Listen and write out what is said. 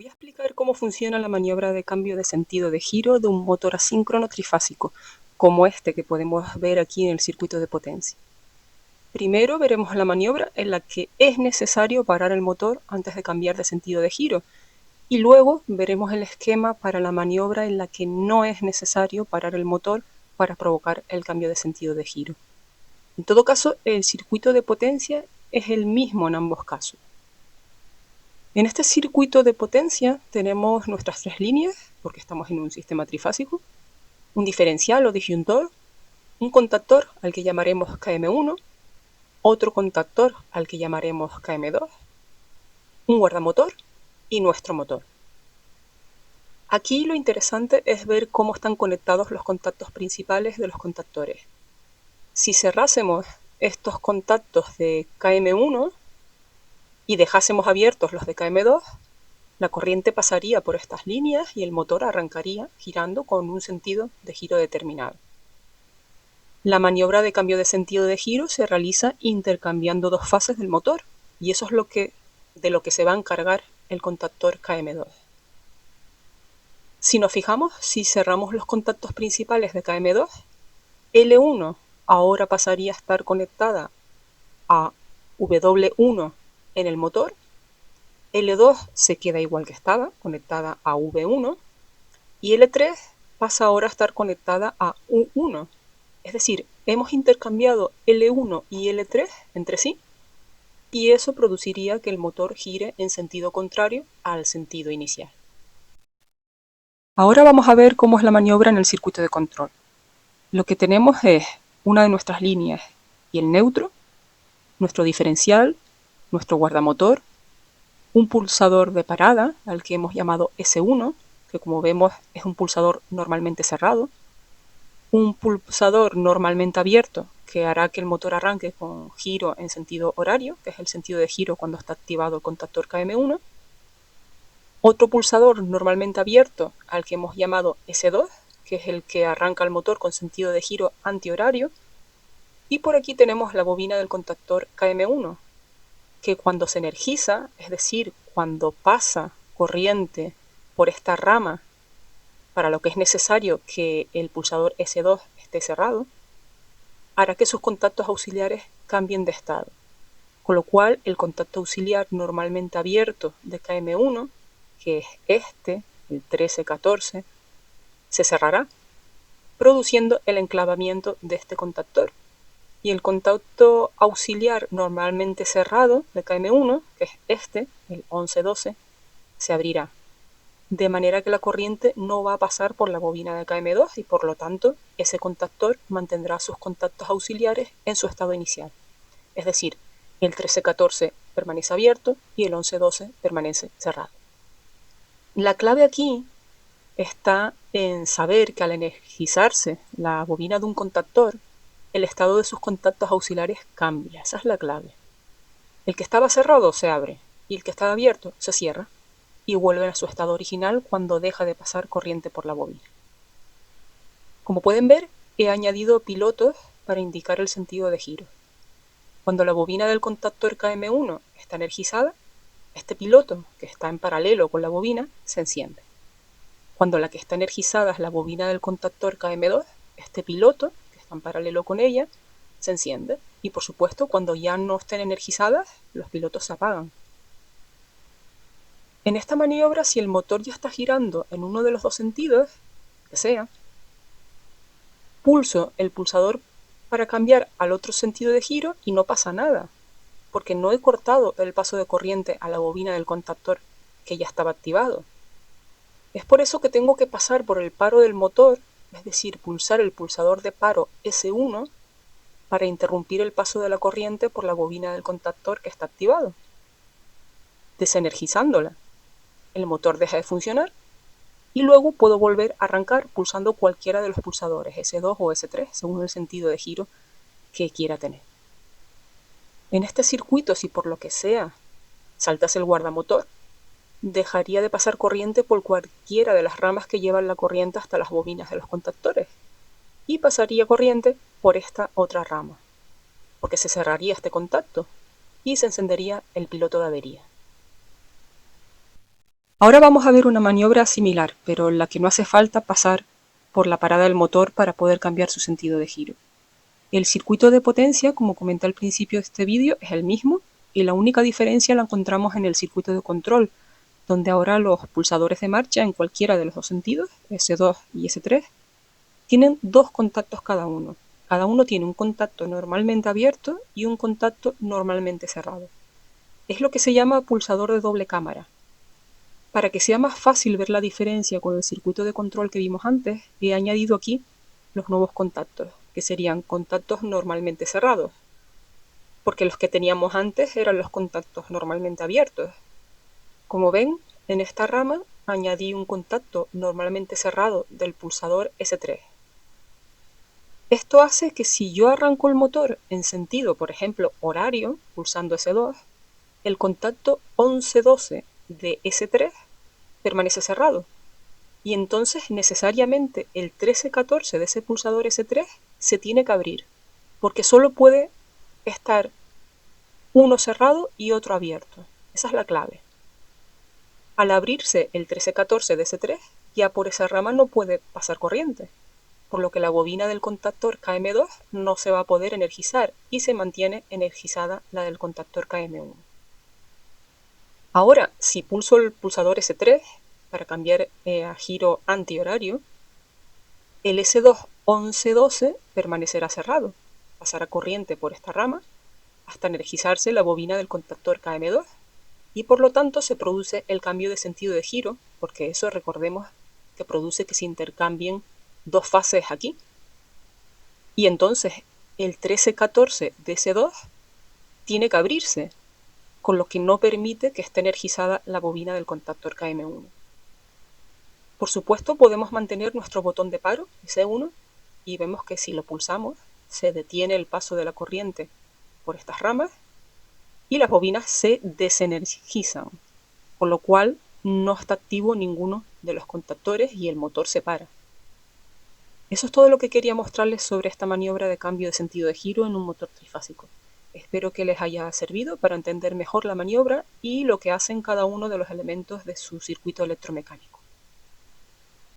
Voy a explicar cómo funciona la maniobra de cambio de sentido de giro de un motor asíncrono trifásico, como este que podemos ver aquí en el circuito de potencia. Primero veremos la maniobra en la que es necesario parar el motor antes de cambiar de sentido de giro, y luego veremos el esquema para la maniobra en la que no es necesario parar el motor para provocar el cambio de sentido de giro. En todo caso, el circuito de potencia es el mismo en ambos casos. En este circuito de potencia tenemos nuestras tres líneas, porque estamos en un sistema trifásico, un diferencial o disyuntor, un contactor al que llamaremos Km1, otro contactor al que llamaremos Km2, un guardamotor y nuestro motor. Aquí lo interesante es ver cómo están conectados los contactos principales de los contactores. Si cerrásemos estos contactos de Km1 y dejásemos abiertos los de Km2, la corriente pasaría por estas líneas y el motor arrancaría girando con un sentido de giro determinado. La maniobra de cambio de sentido de giro se realiza intercambiando dos fases del motor, y eso es de lo que se va a encargar el contactor Km2. Si nos fijamos, si cerramos los contactos principales de Km2, L1 ahora pasaría a estar conectada a W1 en el motor, L2 se queda igual que estaba, conectada a V1, y L3 pasa ahora a estar conectada a U1. Es decir, hemos intercambiado L1 y L3 entre sí, y eso produciría que el motor gire en sentido contrario al sentido inicial. Ahora vamos a ver cómo es la maniobra en el circuito de control. Lo que tenemos es una de nuestras líneas y el neutro, nuestro diferencial, nuestro guardamotor, un pulsador de parada al que hemos llamado S1, que como vemos es un pulsador normalmente cerrado, un pulsador normalmente abierto que hará que el motor arranque con giro en sentido horario, que es el sentido de giro cuando está activado el contactor Km1, otro pulsador normalmente abierto al que hemos llamado S2, que es el que arranca el motor con sentido de giro antihorario, y por aquí tenemos la bobina del contactor Km1, que cuando se energiza, es decir, cuando pasa corriente por esta rama, para lo que es necesario que el pulsador S2 esté cerrado, hará que sus contactos auxiliares cambien de estado, con lo cual el contacto auxiliar normalmente abierto de Km1, que es este, el 1314, se cerrará, produciendo el enclavamiento de este contactor. Y el contacto auxiliar normalmente cerrado de Km1, que es este, el 1112, se abrirá, de manera que la corriente no va a pasar por la bobina de Km2 y por lo tanto ese contactor mantendrá sus contactos auxiliares en su estado inicial. Es decir, el 1314 permanece abierto y el 1112 permanece cerrado. La clave aquí está en saber que al energizarse la bobina de un contactor, el estado de sus contactos auxiliares cambia. Esa es la clave. El que estaba cerrado se abre y el que estaba abierto se cierra y vuelve a su estado original cuando deja de pasar corriente por la bobina. Como pueden ver, he añadido pilotos para indicar el sentido de giro. Cuando la bobina del contactor Km1 está energizada, este piloto, que está en paralelo con la bobina, se enciende. Cuando la que está energizada es la bobina del contactor Km2, este piloto, que está en paralelo con ella, se enciende. Y por supuesto, cuando ya no estén energizadas, los pilotos se apagan. En esta maniobra, si el motor ya está girando en uno de los dos sentidos, que sea, pulso el pulsador para cambiar al otro sentido de giro y no pasa nada, porque no he cortado el paso de corriente a la bobina del contactor que ya estaba activado. Es por eso que tengo que pasar por el paro del motor, es decir, pulsar el pulsador de paro S1 para interrumpir el paso de la corriente por la bobina del contactor que está activado. Desenergizándola, el motor deja de funcionar y luego puedo volver a arrancar pulsando cualquiera de los pulsadores, S2 o S3, según el sentido de giro que quiera tener. En este circuito, si por lo que sea saltas el guardamotor, dejaría de pasar corriente por cualquiera de las ramas que llevan la corriente hasta las bobinas de los contactores y pasaría corriente por esta otra rama, porque se cerraría este contacto y se encendería el piloto de avería. Ahora vamos a ver una maniobra similar, pero en la que no hace falta pasar por la parada del motor para poder cambiar su sentido de giro. El circuito de potencia, como comenté al principio de este vídeo, es el mismo y la única diferencia la encontramos en el circuito de control, donde ahora los pulsadores de marcha en cualquiera de los dos sentidos, S2 y S3, tienen dos contactos cada uno. Cada uno tiene un contacto normalmente abierto y un contacto normalmente cerrado. Es lo que se llama pulsador de doble cámara. Para que sea más fácil ver la diferencia con el circuito de control que vimos antes, he añadido aquí los nuevos contactos, que serían contactos normalmente cerrados, porque los que teníamos antes eran los contactos normalmente abiertos. Como ven, en esta rama añadí un contacto normalmente cerrado del pulsador S3. Esto hace que si yo arranco el motor en sentido, por ejemplo, horario, pulsando S2, el contacto 11-12 de S3 permanece cerrado. Y entonces necesariamente el 13-14 de ese pulsador S3 se tiene que abrir, porque solo puede estar uno cerrado y otro abierto. Esa es la clave. Al abrirse el 13-14 de S3, ya por esa rama no puede pasar corriente, por lo que la bobina del contactor KM2 no se va a poder energizar y se mantiene energizada la del contactor KM1. Ahora, si pulso el pulsador S3 para cambiar a giro antihorario, el S2 11-12 permanecerá cerrado, pasará corriente por esta rama hasta energizarse la bobina del contactor KM2 y por lo tanto se produce el cambio de sentido de giro, porque eso recordemos que produce que se intercambien dos fases aquí. Y entonces el 13-14 de S2 tiene que abrirse, con lo que no permite que esté energizada la bobina del contactor KM1. Por supuesto podemos mantener nuestro botón de paro, S1, y vemos que si lo pulsamos se detiene el paso de la corriente por estas ramas y las bobinas se desenergizan, con lo cual no está activo ninguno de los contactores y el motor se para. Eso es todo lo que quería mostrarles sobre esta maniobra de cambio de sentido de giro en un motor trifásico. Espero que les haya servido para entender mejor la maniobra y lo que hacen cada uno de los elementos de su circuito electromecánico.